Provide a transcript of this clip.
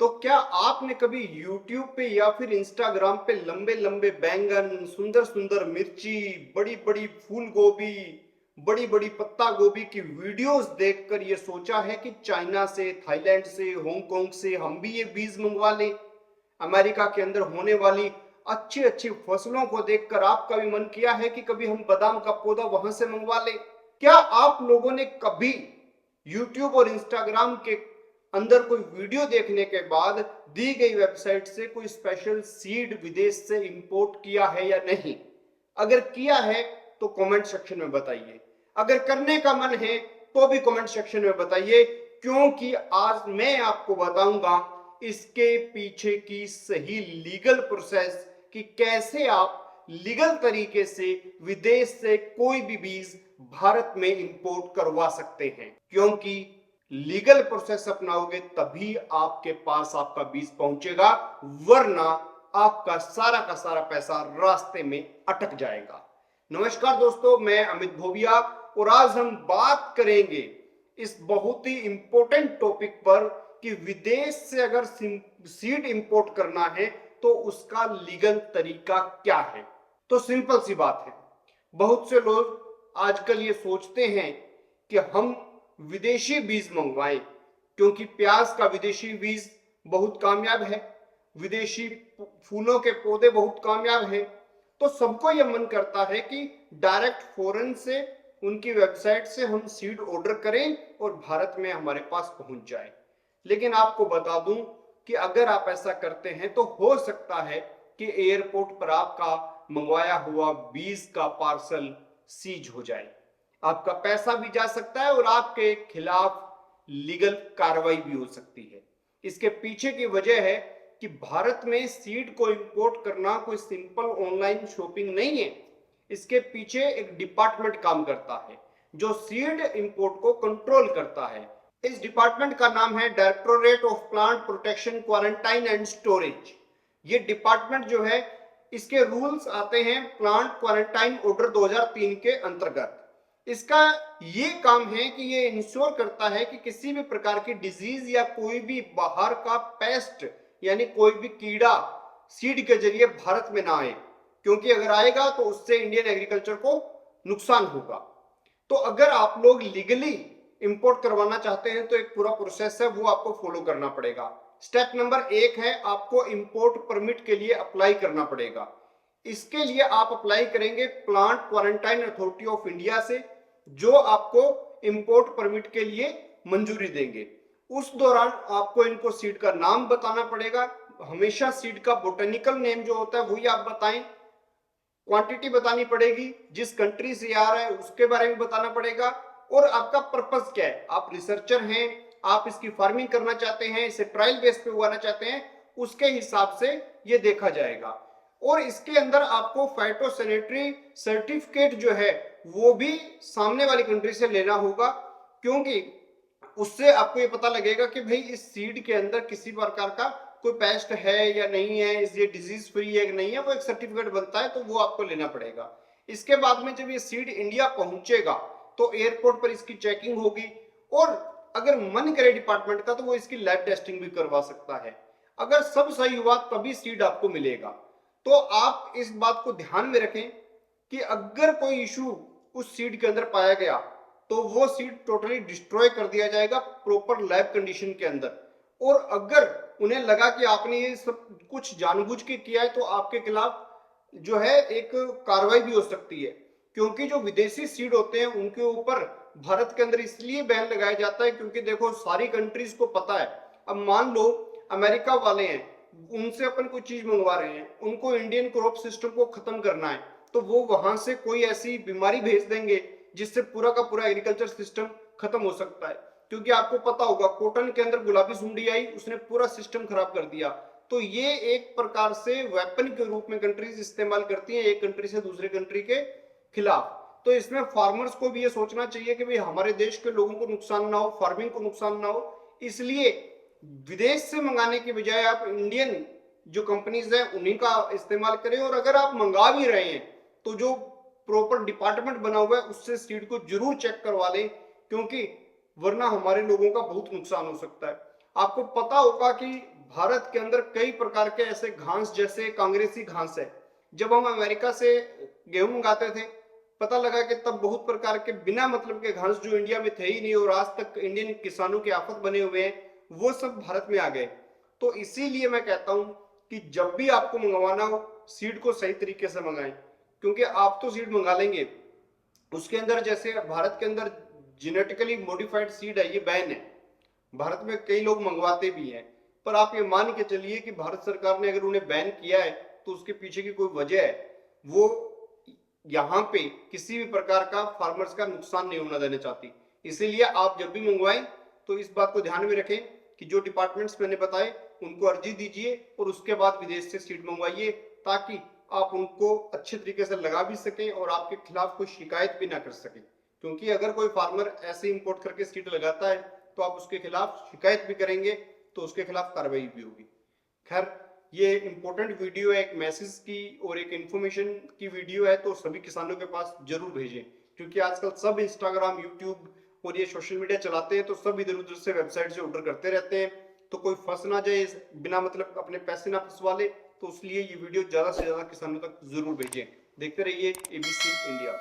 तो क्या आपने कभी YouTube पे या फिर Instagram पे लंबे लंबे बैंगन, सुंदर सुंदर मिर्ची, बड़ी बड़ी फूल गोभी, बड़ी बड़ी पत्ता गोभी की वीडियोस देखकर ये सोचा है कि चाइना से, थाईलैंड से, हांगकांग से हम भी ये बीज मंगवा लें? अमेरिका के अंदर होने वाली अच्छी अच्छी फसलों को देखकर आपका भी मन किया है कि कभी हम बादाम का पौधा वहां से मंगवा लें? क्या आप लोगों ने कभी YouTube और Instagram के अंदर कोई वीडियो देखने के बाद दी गई वेबसाइट से कोई स्पेशल सीड विदेश से इंपोर्ट किया है या नहीं? अगर किया है तो कमेंट सेक्शन में बताइए। अगर करने का मन है तो भी कमेंट सेक्शन में बताइए, क्योंकि आज मैं आपको बताऊंगा इसके पीछे की सही लीगल प्रोसेस कि कैसे आप लीगल तरीके से विदेश से कोई भी बीज भारत में इंपोर्ट करवा सकते हैं। क्योंकि लीगल प्रोसेस अपनाओगे तभी आपके पास आपका बीज पहुंचेगा, वरना आपका सारा का सारा पैसा रास्ते में अटक जाएगा। नमस्कार दोस्तों, मैं अमित भोबिया और आज हम बात करेंगे इस बहुत ही इंपॉर्टेंट टॉपिक पर कि विदेश से अगर सीड इंपोर्ट करना है तो उसका लीगल तरीका क्या है। तो सिंपल सी बात है, बहुत से लोग आजकल ये सोचते हैं कि हम विदेशी बीज मंगवाएं, क्योंकि प्याज का विदेशी बीज बहुत कामयाब है, विदेशी फूलों के पौधे बहुत कामयाब है। तो सबको यह मन करता है कि डायरेक्ट फॉरेन से उनकी वेबसाइट से हम सीड ऑर्डर करें और भारत में हमारे पास पहुंच जाए। लेकिन आपको बता दूं कि अगर आप ऐसा करते हैं तो हो सकता है कि एयरपोर्ट पर आपका मंगवाया हुआ बीज का पार्सल सीज हो जाए, आपका पैसा भी जा सकता है और आपके खिलाफ लीगल कार्रवाई भी हो सकती है। इसके पीछे की वजह है कि भारत में सीड को इंपोर्ट करना कोई सिंपल ऑनलाइन शॉपिंग नहीं है। इसके पीछे एक डिपार्टमेंट काम करता है जो सीड इंपोर्ट को कंट्रोल करता है। इस डिपार्टमेंट का नाम है directorate of plant protection, quarantine and storage. ये डिपार्टमेंट जो है, इसके रूल्स आते हैं प्लांट क्वारंटाइन ऑर्डर 2003 के अंतर्गत। इसका ये काम है कि ये इंश्योर करता है कि किसी भी प्रकार की डिजीज या कोई भी बाहर का पेस्ट यानी कोई भी कीड़ा सीड के जरिए भारत में ना आए, क्योंकि अगर आएगा तो उससे इंडियन एग्रीकल्चर को नुकसान होगा। तो अगर आप लोग लीगली इंपोर्ट करवाना चाहते हैं तो एक पूरा प्रोसेस है, वो आपको फॉलो करना पड़ेगा। स्टेप नंबर 1 है, आपको इंपोर्ट परमिट के लिए अप्लाई करना पड़ेगा। इसके लिए आप अप्लाई करेंगे plant quarantine authority of India से, जो आपको इंपोर्ट परमिट के लिए मंजूरी देंगे। उस दौरान आपको इनको सीड का नाम बताना पड़ेगा। हमेशा सीड का बोटेनिकल नेम जो होता है वही आप बताएं। क्वांटिटी बतानी पड़ेगी, जिस कंट्री से आ रहा है उसके बारे में बताना पड़ेगा, और आपका पर्पस क्या है। आप रिसर्चर हैं, आप इसकी फार्मिंग करना चाहते हैं, इसे ट्रायल बेस पे उगाना चाहते हैं, उसके हिसाब से ये देखा जाएगा। और इसके अंदर आपको फाइटोसैनिटरी सर्टिफिकेट जो है वो भी सामने वाली कंट्री से लेना होगा, क्योंकि उससे आपको ये पता लगेगा कि भाई इस सीड के अंदर किसी प्रकार का कोई पेस्ट है या नहीं है, ये डिजीज फ्री है कि नहीं है, वो एक सर्टिफिकेट बनता है, तो वो आपको लेना पड़ेगा। इसके बाद में जब ये सीड इंडिया पहुंचेगा तो एयरपोर्ट पर इसकी चेकिंग होगी, और अगर मन करे डिपार्टमेंट का तो वो इसकी लैब टेस्टिंग भी करवा सकता है। अगर सब सही हुआ तभी सीड आपको मिलेगा। तो आप इस बात को ध्यान में रखें कि अगर कोई इशू उस सीड के अंदर पाया गया तो वो सीड टोटली डिस्ट्रॉय कर दिया जाएगा प्रॉपर लैब कंडीशन के अंदर। और अगर उन्हें लगा कि आपने ये सब कुछ जानबूझ के किया है तो आपके खिलाफ जो है एक कार्रवाई भी हो सकती है, क्योंकि जो विदेशी सीड होते हैं उनके ऊपर भारत के अंदर इसलिए बैन लगाया जाता है क्योंकि देखो सारी कंट्रीज को पता है। अब मान लो अमेरिका वाले हैं, उनसे अपन कोई चीज मंगवा रहे हैं, उनको इंडियन क्रॉप सिस्टम को खत्म करना है, तो वो वहां से कोई ऐसी बीमारी भेज देंगे जिससे पूरा का पूरा एग्रीकल्चर सिस्टम खत्म हो सकता है। क्योंकि आपको पता होगा कॉटन के अंदर गुलाबी सुंडी आई, उसने पूरा सिस्टम खराब कर दिया। तो ये एक प्रकार से वेपन के रूप में कंट्रीज इस्तेमाल करती हैं एक कंट्री से दूसरे कंट्री के खिलाफ। तो इसमें फार्मर्स को भी ये सोचना चाहिए कि भाई हमारे देश के लोगों को नुकसान ना हो, फार्मिंग को नुकसान ना हो, इसलिए विदेश से मंगाने की बजाय आप इंडियन जो कंपनीज है उन्हीं का इस्तेमाल करें। और अगर आप मंगा भी रहे हैं तो जो प्रॉपर डिपार्टमेंट बना हुआ है उससे सीड को जरूर चेक करवा लें, क्योंकि वरना हमारे लोगों का बहुत नुकसान हो सकता है। आपको पता होगा कि भारत के अंदर कई प्रकार के ऐसे घास जैसे कांग्रेसी घास है। जब हम अमेरिका से गेहूं मंगाते थे, पता लगा कि तब बहुत प्रकार के बिना मतलब के घास जो इंडिया में थे ही नहीं और आज तक इंडियन किसानों की आफत बने हुए हैं, वो सब भारत में आ गए। तो इसीलिए मैं कहता हूं कि जब भी आपको मंगवाना हो, सीड को सही तरीके से मंगाएं। क्योंकि आप तो सीड मंगा लेंगे, उसके अंदर जैसे भारत के अंदर जेनेटिकली मॉडिफाइड सीड है, ये बैन है। भारत में कई लोग मंगवाते भी हैं, पर आप ये मान के चलिए कि भारत सरकार ने अगर उन्हें बैन किया है तो उसके पीछे की कोई वजह है। वो यहाँ पे किसी भी प्रकार का फार्मर्स का नुकसान नहीं होना देना चाहती। इसीलिए आप जब भी मंगवाएं तो इस बात को ध्यान में रखें कि जो डिपार्टमेंट्स मैंने बताए उनको अर्जी दीजिए और उसके बाद विदेश से सीड मंगवाइए, ताकि आप उनको अच्छे तरीके से लगा भी सकें और आपके खिलाफ कोई शिकायत भी ना कर सके। क्योंकि अगर कोई फार्मर ऐसे इंपोर्ट करके सीड लगाता है तो आप उसके खिलाफ शिकायत भी करेंगे तो उसके खिलाफ कार्रवाई भी होगी। खैर, ये इंपॉर्टेंट वीडियो है, एक मैसेज की और एक इंफॉर्मेशन की वीडियो है, तो सभी किसानों के पास जरूर भेजें। क्योंकि आजकल सब इंस्टाग्राम, यूट्यूब और ये सोशल मीडिया चलाते हैं, तो सब इधर उधर से वेबसाइट से ऑर्डर करते रहते हैं, तो कोई फंस ना जाए, बिना मतलब अपने पैसे ना फंसवा ले। तो इसलिए ये वीडियो ज्यादा से ज्यादा किसानों तक जरूर भेजें। देखते रहिए एबीसी इंडिया।